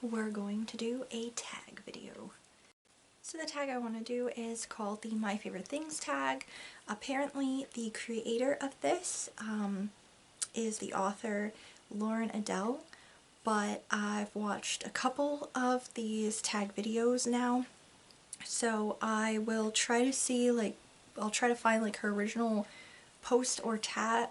we're going to do a tag video. So the tag I want to do is called the My Favorite Things tag. Apparently the creator of this is the author Lauren Adele, but I've watched a couple of these tag videos now, so I will try to see, like, I'll try to find like her original post or tag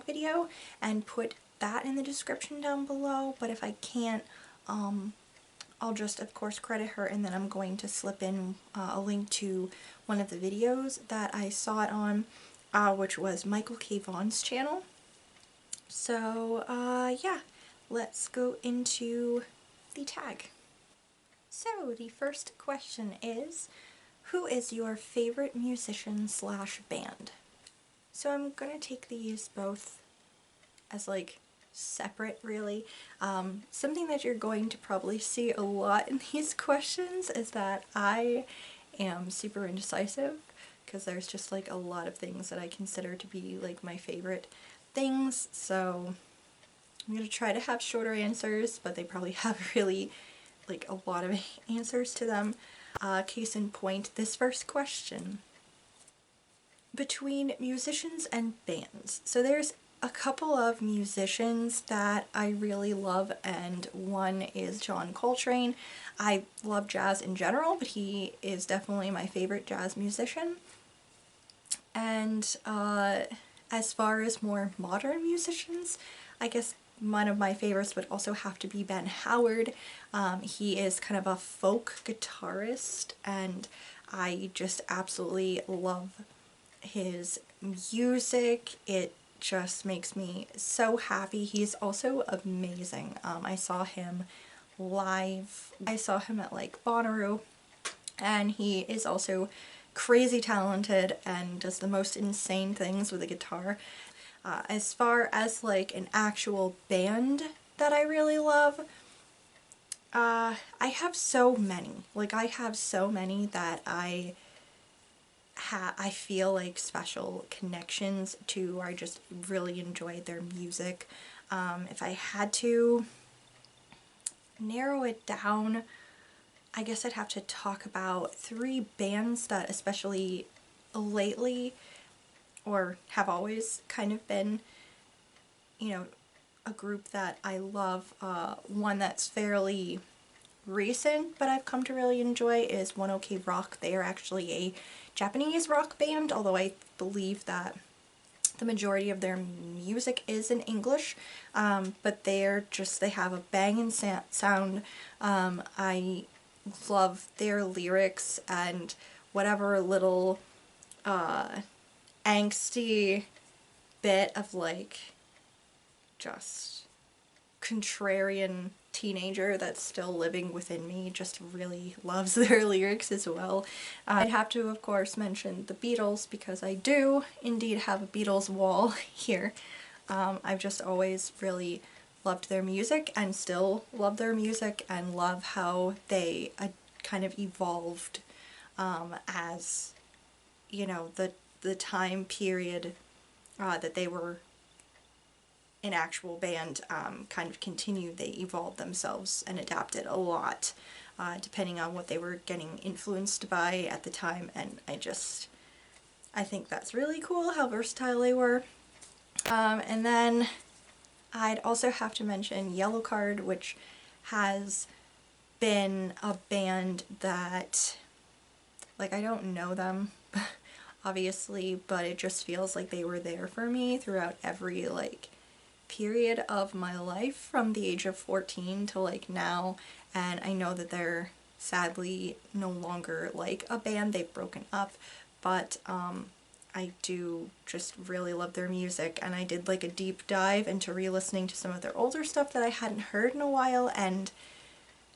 video and put that in the description down below. But if I can't, I'll just of course credit her, and then I'm going to slip in a link to one of the videos that I saw it on, which was Michael K. Vaughn's channel. So yeah, let's go into the tag. So the first question is, who is your favorite musician slash band? So I'm gonna take these both as like separate, really. Something that you're going to probably see a lot in these questions is that I am super indecisive, because there's just like a lot of things that I consider to be like my favorite things. So I'm gonna try to have shorter answers, but they probably have really like a lot of answers to them. Case in point, this first question. Between musicians and bands. So there's a couple of musicians that I really love, and one is John Coltrane. I love jazz in general, but he is definitely my favorite jazz musician. And as far as more modern musicians, I guess one of my favorites would also have to be Ben Howard. He is kind of a folk guitarist, and I just absolutely love his music. It just makes me so happy. He's also amazing. I saw him live. I saw him at like Bonnaroo, and he is also crazy talented and does the most insane things with a guitar. As far as like an actual band that I really love, I have so many. Like, I have so many that I feel like special connections to, or I just really enjoy their music. If I had to narrow it down, I guess I'd have to talk about 3 bands that especially lately, or have always kind of been, you know, a group that I love. One that's fairly recent but I've come to really enjoy is One OK Rock. They are actually a Japanese rock band, although I believe that the majority of their music is in English, but they have a banging sound. I love their lyrics, and whatever little angsty bit of like just contrarian teenager that's still living within me just really loves their lyrics as well. I'd have to of course mention the Beatles, because I do indeed have a Beatles wall here. I've just always really loved their music and still love their music, and love how they kind of evolved as, you know, the time period that they were an actual band kind of continued. They evolved themselves and adapted a lot depending on what they were getting influenced by at the time, and I think that's really cool how versatile they were. And then I'd also have to mention Yellowcard, which has been a band that, like, I don't know them obviously, but it just feels like they were there for me throughout every like period of my life, from the age of 14 to like now. And I know that they're sadly no longer like a band, they've broken up, but I do just really love their music, and I did like a deep dive into re-listening to some of their older stuff that I hadn't heard in a while, and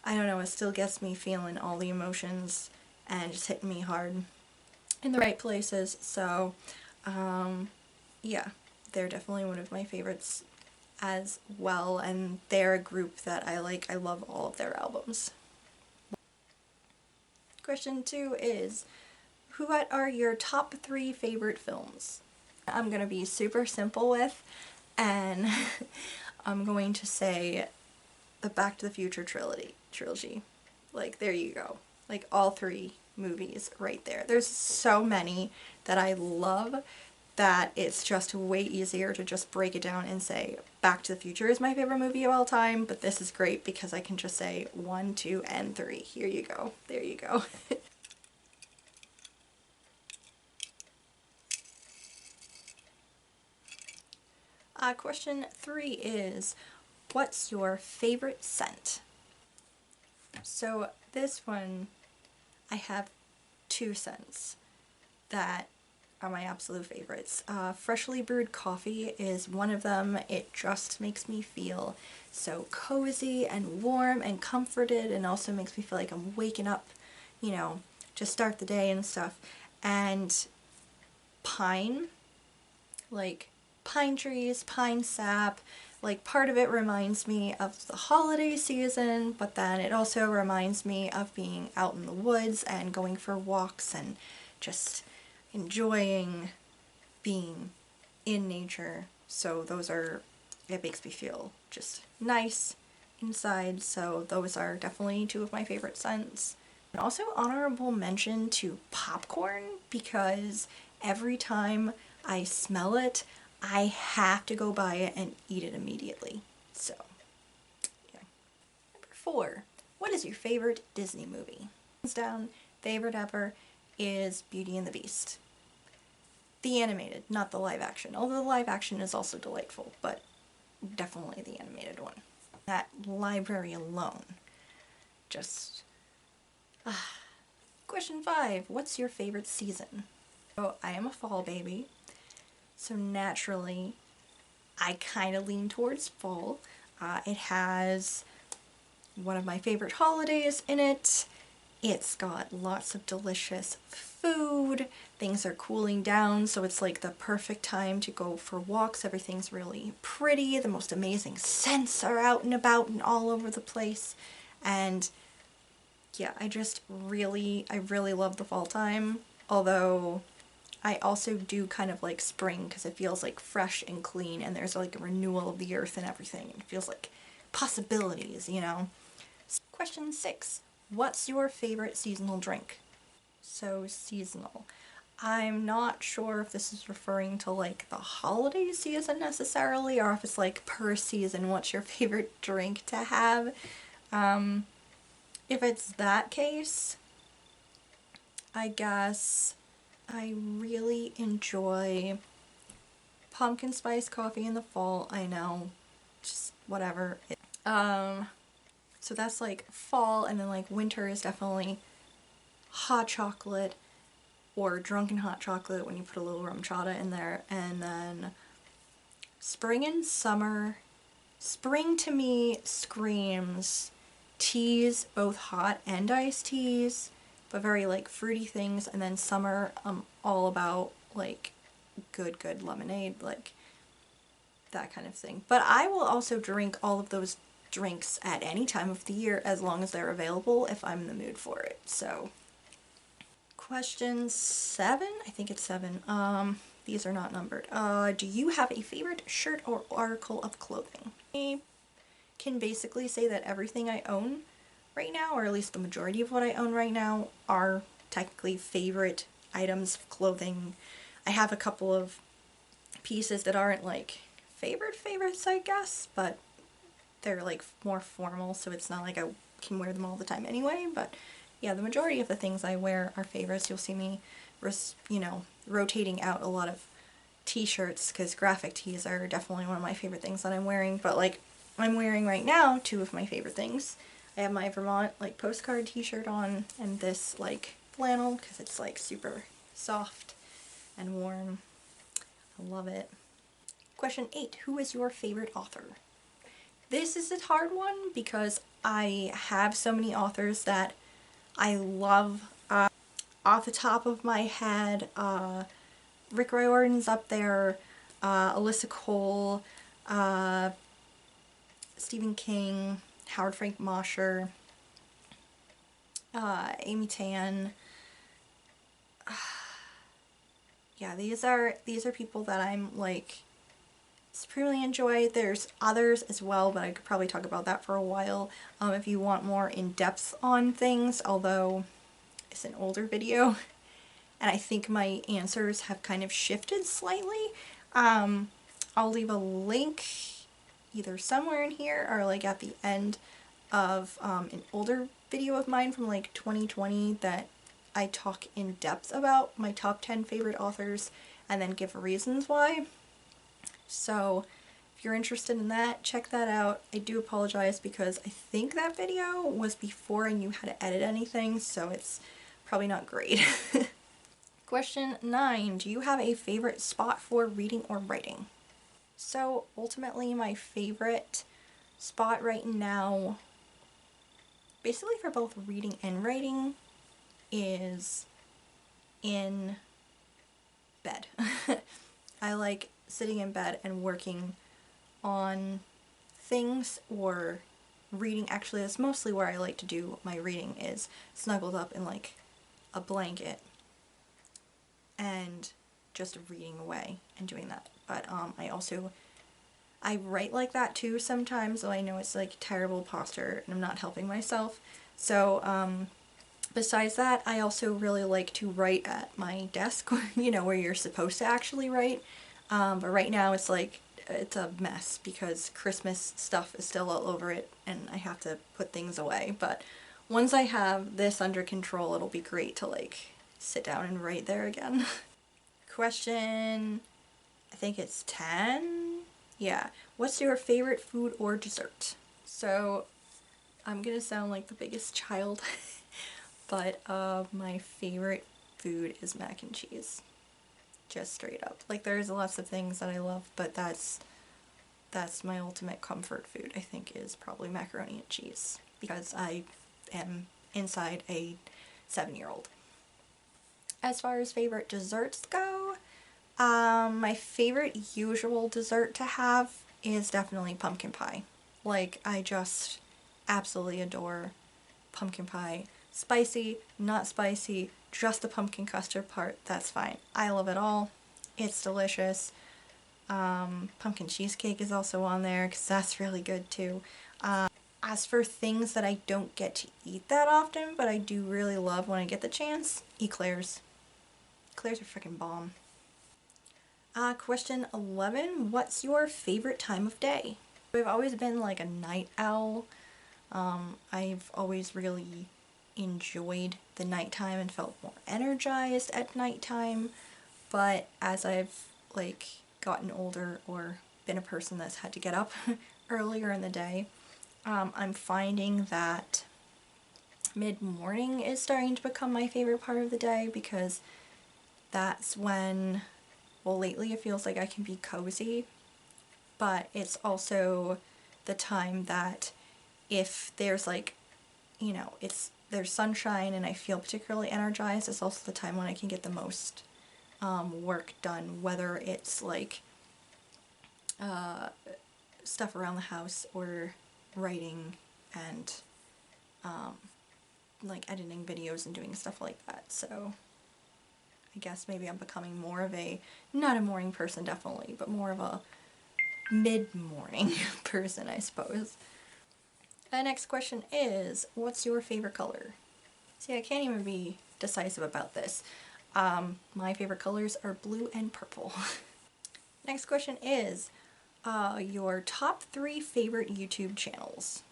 I don't know, it still gets me feeling all the emotions and just hitting me hard in the right places. So yeah, they're definitely one of my favorites as well, and they're a group that I like. I love all of their albums. Question 2 is, what are your top 3 favorite films? I'm gonna be super simple with, and I'm going to say the Back to the Future trilogy. Like, there you go. Like, all three movies right there. There's so many that I love that it's just way easier to just break it down and say Back to the Future is my favorite movie of all time, but this is great because I can just say 1, 2, and 3. Here you go. There you go. Question 3 is, what's your favorite scent? So this one, I have 2 scents that are my absolute favorites. Freshly brewed coffee is one of them. It just makes me feel so cozy and warm and comforted, and also makes me feel like I'm waking up, you know, to start the day and stuff. And pine, like pine trees, pine sap, like part of it reminds me of the holiday season, but then it also reminds me of being out in the woods and going for walks and just enjoying being in nature. So it makes me feel just nice inside. So those are definitely 2 of my favorite scents. And also honorable mention to popcorn, because every time I smell it, I have to go buy it and eat it immediately. So, yeah. Number 4, what is your favorite Disney movie? Hands down, favorite ever is Beauty and the Beast. The animated, not the live action. Although the live action is also delightful, but definitely the animated one. That library alone. Just... Question 5, what's your favorite season? So I am a fall baby, so naturally I kind of lean towards fall. It has one of my favorite holidays in it. It's got lots of delicious food. Things are cooling down, so it's like the perfect time to go for walks. Everything's really pretty. The most amazing scents are out and about and all over the place. And yeah, I really love the fall time. Although I also do kind of like spring because it feels like fresh and clean, and there's like a renewal of the earth and everything. It feels like possibilities, you know? Question 6. What's your favorite seasonal drink? So seasonal. I'm not sure if this is referring to like the holiday season necessarily, or if it's like per season, what's your favorite drink to have? If it's that case, I guess I really enjoy pumpkin spice coffee in the fall. I know, just whatever. So that's like fall, and then like winter is definitely hot chocolate or drunken hot chocolate when you put a little rum chata in there. And then spring and summer. Spring to me screams teas, both hot and iced teas, but very like fruity things. And then summer, I'm all about like good lemonade, like that kind of thing. But I will also drink all of those drinks at any time of the year as long as they're available if I'm in the mood for it. So question 7, I think it's 7. These are not numbered. Do you have a favorite shirt or article of clothing? I can basically say that everything I own right now, or at least the majority of what I own right now, are technically favorite items of clothing. I have a couple of pieces that aren't like favorites, I guess, but they're like more formal, so it's not like I can wear them all the time anyway. But yeah, the majority of the things I wear are favorites. You'll see me, rotating out a lot of t-shirts, because graphic tees are definitely one of my favorite things that I'm wearing. But like, I'm wearing right now 2 of my favorite things. I have my Vermont like postcard t-shirt on, and this like flannel, because it's like super soft and warm. I love it. Question 8, who is your favorite author? This is a hard one because I have so many authors that I love. Off the top of my head, Rick Riordan's up there, Alyssa Cole, Stephen King, Howard Frank Mosher, Amy Tan. Yeah, these are people that I'm like supremely enjoy. There's others as well, but I could probably talk about that for a while if you want more in-depth on things, although it's an older video and I think my answers have kind of shifted slightly. I'll leave a link either somewhere in here or like at the end of an older video of mine from like 2020 that I talk in depth about my top 10 favorite authors and then give reasons why. So if you're interested in that, check that out. I do apologize because I think that video was before I knew how to edit anything, so it's probably not great. Question 9. Do you have a favorite spot for reading or writing? So ultimately my favorite spot right now, basically for both reading and writing, is in bed. I like sitting in bed and working on things or reading. Actually, that's mostly where I like to do my reading, is snuggled up in like a blanket and just reading away and doing that. But I write like that too sometimes, though I know it's like terrible posture and I'm not helping myself. So besides that, I also really like to write at my desk, you know, where you're supposed to actually write. But right now it's like, it's a mess because Christmas stuff is still all over it and I have to put things away. But once I have this under control, it'll be great to like sit down and write there again. Question, I think it's 10? Yeah. What's your favorite food or dessert? So I'm gonna sound like the biggest child, but my favorite food is mac and cheese. Just straight up. Like there's lots of things that I love, but that's my ultimate comfort food, I think, is probably macaroni and cheese, because I am inside a 7-year-old. As far as favorite desserts go, my favorite usual dessert to have is definitely pumpkin pie. Like, I just absolutely adore pumpkin pie. Spicy, not spicy, just the pumpkin custard part, that's fine. I love it all. It's delicious. Pumpkin cheesecake is also on there because that's really good too. As for things that I don't get to eat that often, but I do really love when I get the chance, eclairs. Eclairs are freaking bomb. Question 11. What's your favorite time of day? I've always been like a night owl. I've always really enjoyed the nighttime and felt more energized at nighttime, but as I've like gotten older or been a person that's had to get up earlier in the day, I'm finding that mid-morning is starting to become my favorite part of the day, because that's when, well, lately it feels like I can be cozy, but it's also the time that if there's like, you know, there's sunshine and I feel particularly energized, it's also the time when I can get the most work done, whether it's like stuff around the house or writing and like editing videos and doing stuff like that. So I guess maybe I'm becoming more of a, not a morning person definitely, but more of a mid-morning person, I suppose. The next question is, what's your favorite color? See, I can't even be decisive about this. My favorite colors are blue and purple. Next question is, your top 3 favorite YouTube channels.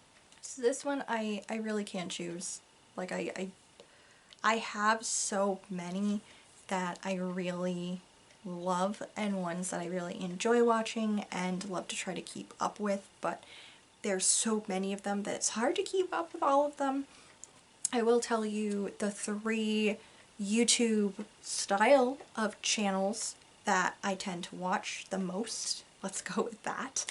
So this one I really can't choose. Like I have so many that I really love and ones that I really enjoy watching and love to try to keep up with, but there's so many of them that it's hard to keep up with all of them. I will tell you the 3 YouTube style of channels that I tend to watch the most. Let's go with that.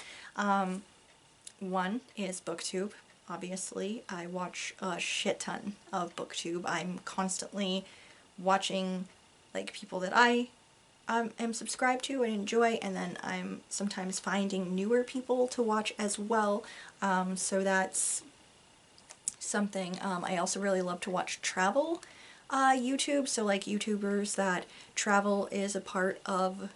One is BookTube. Obviously, I watch a shit ton of BookTube. I'm constantly watching like people that I am subscribed to and enjoy, and then I'm sometimes finding newer people to watch as well. So that's something. I also really love to watch travel YouTube, so like YouTubers that travel is a part of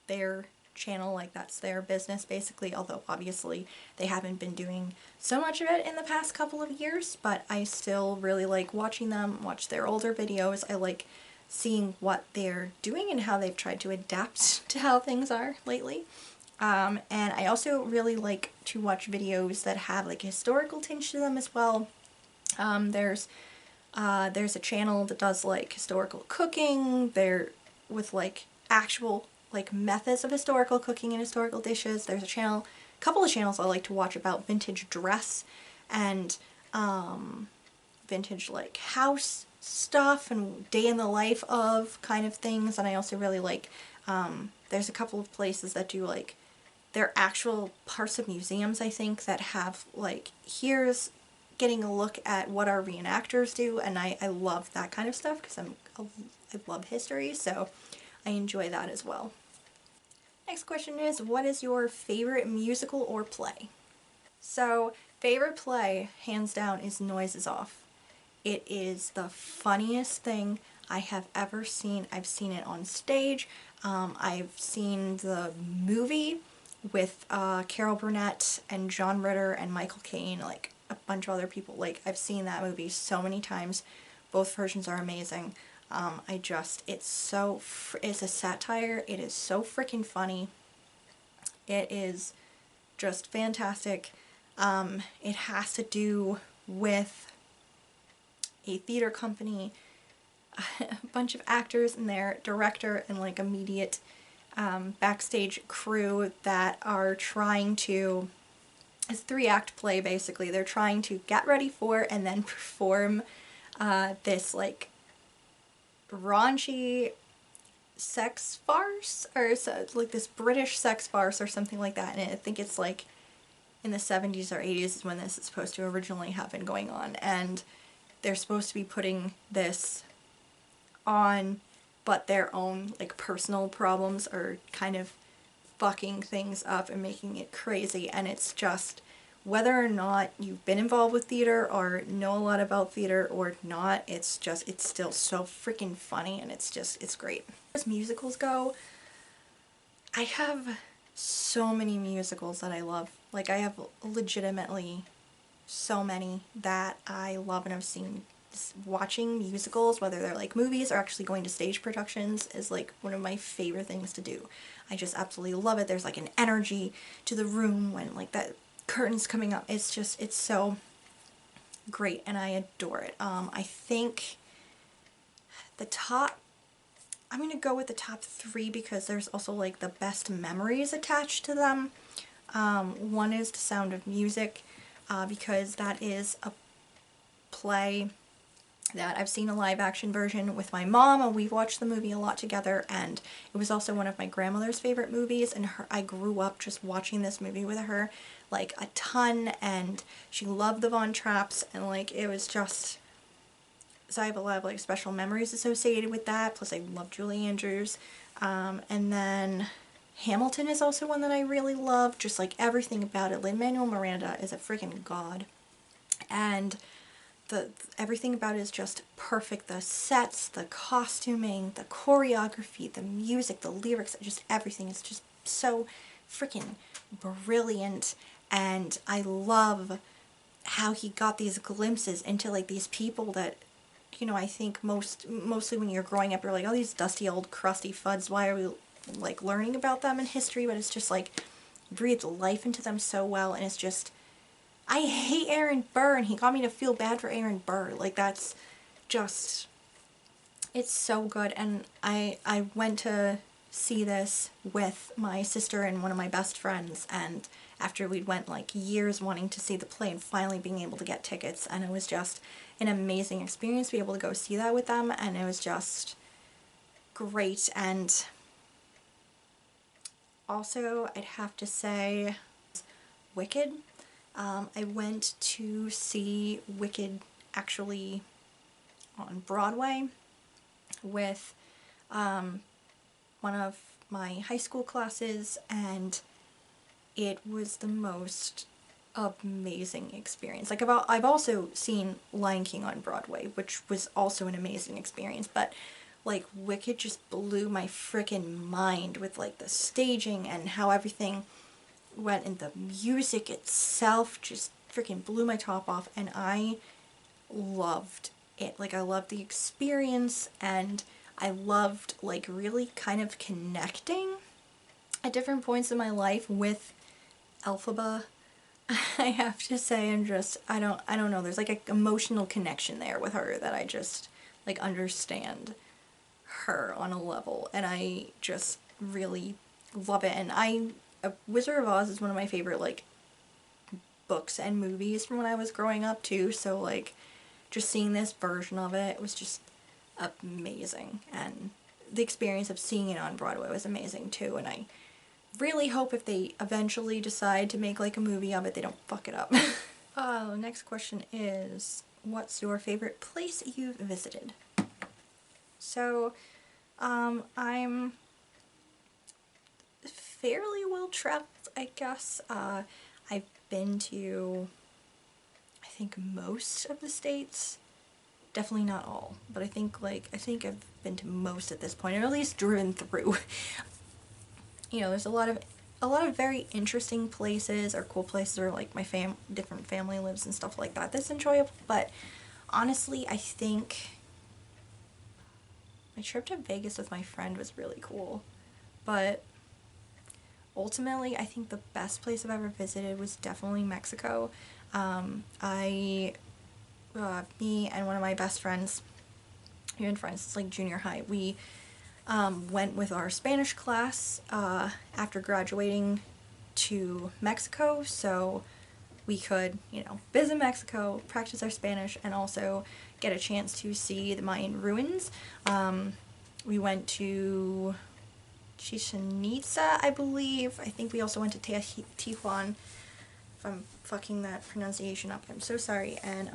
their channel, like that's their business basically, although obviously they haven't been doing so much of it in the past couple of years, but I still really like watching them, watch their older videos. I like seeing what they're doing and how they've tried to adapt to how things are lately. And I also really like to watch videos that have like a historical tinge to them as well. There's a channel that does like historical cooking. They're with like actual like methods of historical cooking and historical dishes. There's a couple of channels I like to watch about vintage dress and vintage like house stuff and day in the life of kind of things. And I also really like, there's a couple of places that do like, they're actual parts of museums, I think, that have like, here's getting a look at what our reenactors do, and I love that kind of stuff because I love history, so I enjoy that as well. Next question is, what is your favorite musical or play? So, favorite play, hands down, is Noises Off. It is the funniest thing I have ever seen. I've seen it on stage. I've seen the movie with Carol Burnett and John Ritter and Michael Caine, like a bunch of other people. Like, I've seen that movie so many times. Both versions are amazing. It's a satire. It is so freaking funny. It is just fantastic. It has to do with a theater company, a bunch of actors and their director and like immediate backstage crew that are trying to, it's a 3-act play basically. They're trying to get ready for and then perform this like raunchy sex farce, or so, like this British sex farce or something like that. And I think it's like in the 70s or 80s is when this is supposed to originally have been going on. And they're supposed to be putting this on, but their own like personal problems are kind of fucking things up and making it crazy. And it's just, whether or not you've been involved with theater or know a lot about theater or not, it's still so freaking funny, and it's great. As musicals go, I have so many musicals that I love. Like, I have legitimately so many that I love and have seen. Watching musicals, whether they're like movies or actually going to stage productions, is like one of my favorite things to do. I just absolutely love it. There's like an energy to the room when like that curtain's coming up. It's so great and I adore it. I think I'm gonna go with the top 3 because there's also like the best memories attached to them. One is The Sound of Music, because that is a play that I've seen a live action version with my mom, and we've watched the movie a lot together, and it was also one of my grandmother's favorite movies, and I grew up just watching this movie with her like a ton, and she loved the Vaughn traps, and like it was just, so I have a lot of like special memories associated with that, plus I love Julie Andrews. And then Hamilton is also one that I really love, just like everything about it. Lin-Manuel Miranda is a freaking god, and everything about it is just perfect. The sets, the costuming, the choreography, the music, the lyrics, just everything is just so freaking brilliant. And I love how he got these glimpses into like these people that, you know, I think mostly when you're growing up, you're like, oh, these dusty old crusty fuds, why are we like learning about them in history? But it's just like breathed life into them so well, and it's just, I hate Aaron Burr, and he got me to feel bad for Aaron Burr. Like, that's just, it's so good. And I went to see this with my sister and one of my best friends, and after we'd went like years wanting to see the play and finally being able to get tickets, and it was just an amazing experience to be able to go see that with them, and it was just great. And also, I'd have to say Wicked. I went to see Wicked actually on Broadway with one of my high school classes, and it was the most amazing experience. Like, I've also seen Lion King on Broadway, which was also an amazing experience, but like Wicked just blew my freaking mind with like the staging and how everything went, and the music itself just freaking blew my top off, and I loved it. Like I loved the experience, and I loved like really kind of connecting at different points in my life with Elphaba. I have to say, I don't know, there's like an emotional connection there with her that I just like understand her on a level, and I just really love it. And Wizard of Oz is one of my favorite like books and movies from when I was growing up too, so like just seeing this version of it was just amazing, and the experience of seeing it on Broadway was amazing too, and I really hope if they eventually decide to make like a movie of it, they don't fuck it up. Next question is, what's your favorite place you've visited? So, I'm fairly well traveled, I guess. I've been to, I think, most of the states. Definitely not all, but I think I've been to most at this point, or at least driven through. You know, there's a lot of very interesting places or cool places, or like my different family lives and stuff like that. That's enjoyable, but honestly, I think my trip to Vegas with my friend was really cool. But ultimately, I think the best place I've ever visited was definitely Mexico. Me and one of my best friends, we've been friends since like junior high, we went with our Spanish class after graduating to Mexico, so we could, you know, visit Mexico, practice our Spanish, and also get a chance to see the Mayan ruins. We went to Chichen Itza, I believe. I think we also went to Tijuana. If I'm fucking that pronunciation up, I'm so sorry. And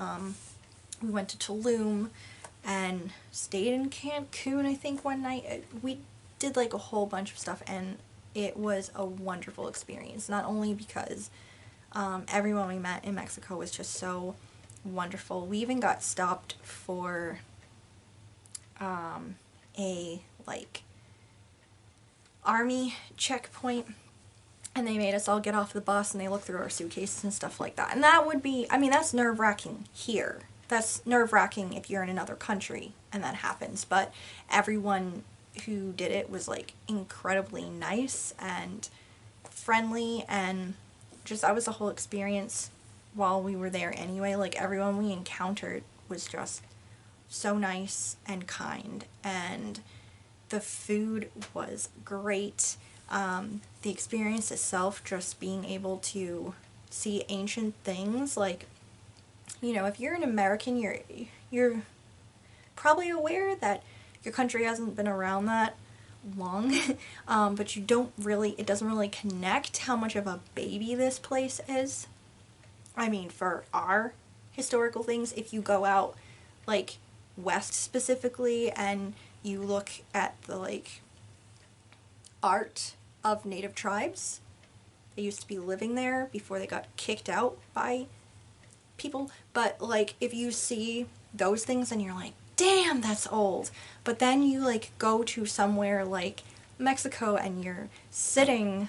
we went to Tulum and stayed in Cancun, I think, one night. We did like a whole bunch of stuff, and it was a wonderful experience. Not only because everyone we met in Mexico was just so wonderful. We even got stopped for a like army checkpoint, and they made us all get off the bus, and they looked through our suitcases and stuff like that. And that would be, I mean, that's nerve-wracking here. That's nerve-wracking if you're in another country and that happens, but everyone who did it was like incredibly nice and friendly, and just that was the whole experience while we were there anyway. Like everyone we encountered was just so nice and kind, and the food was great. The experience itself, just being able to see ancient things, like, you know, if you're an American, you're probably aware that your country hasn't been around that long, but it doesn't really connect how much of a baby this place is. I mean, for our historical things, if you go out, like, west specifically, and you look at the, like, art of native tribes, they used to be living there before they got kicked out by people, but, like, if you see those things and you're like, damn, that's old, but then you, like, go to somewhere like Mexico and you're sitting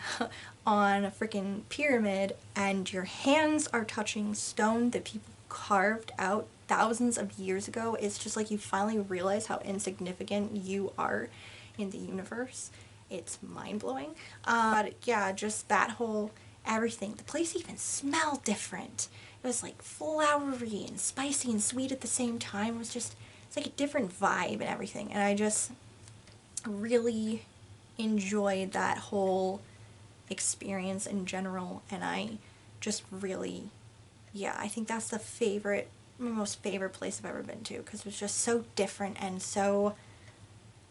on a freaking pyramid and your hands are touching stone that people carved out thousands of years ago, it's just like you finally realize how insignificant you are in the universe. It's mind-blowing. But yeah, just that whole everything. The place even smelled different. It was like flowery and spicy and sweet at the same time. It was just, it's like a different vibe and everything. And I just really enjoyed that whole experience in general. And I just really, yeah, I think that's my most favorite place I've ever been to, because it was just so different and so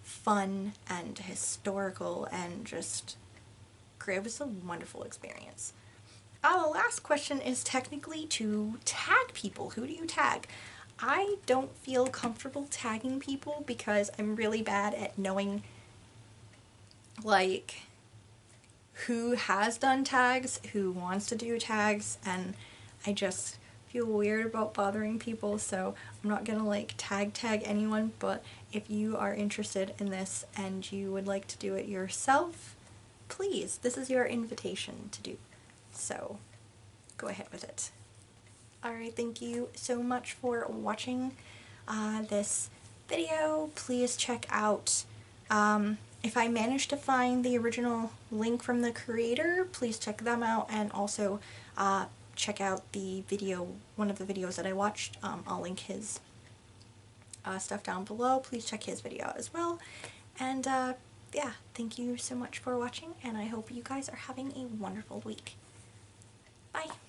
fun and historical and just great. It was a wonderful experience. The last question is technically to tag people. Who do you tag? I don't feel comfortable tagging people because I'm really bad at knowing, like, who has done tags, who wants to do tags, and I just feel weird about bothering people, so I'm not gonna like tag anyone, but if you are interested in this and you would like to do it yourself, please, this is your invitation to do. So go ahead with it. Alright, thank you so much for watching this video. Please check out, if I manage to find the original link from the creator, please check them out, and also check out the video, one of the videos that I watched. I'll link his stuff down below. Please check his video out as well. And yeah, thank you so much for watching, and I hope you guys are having a wonderful week. Bye!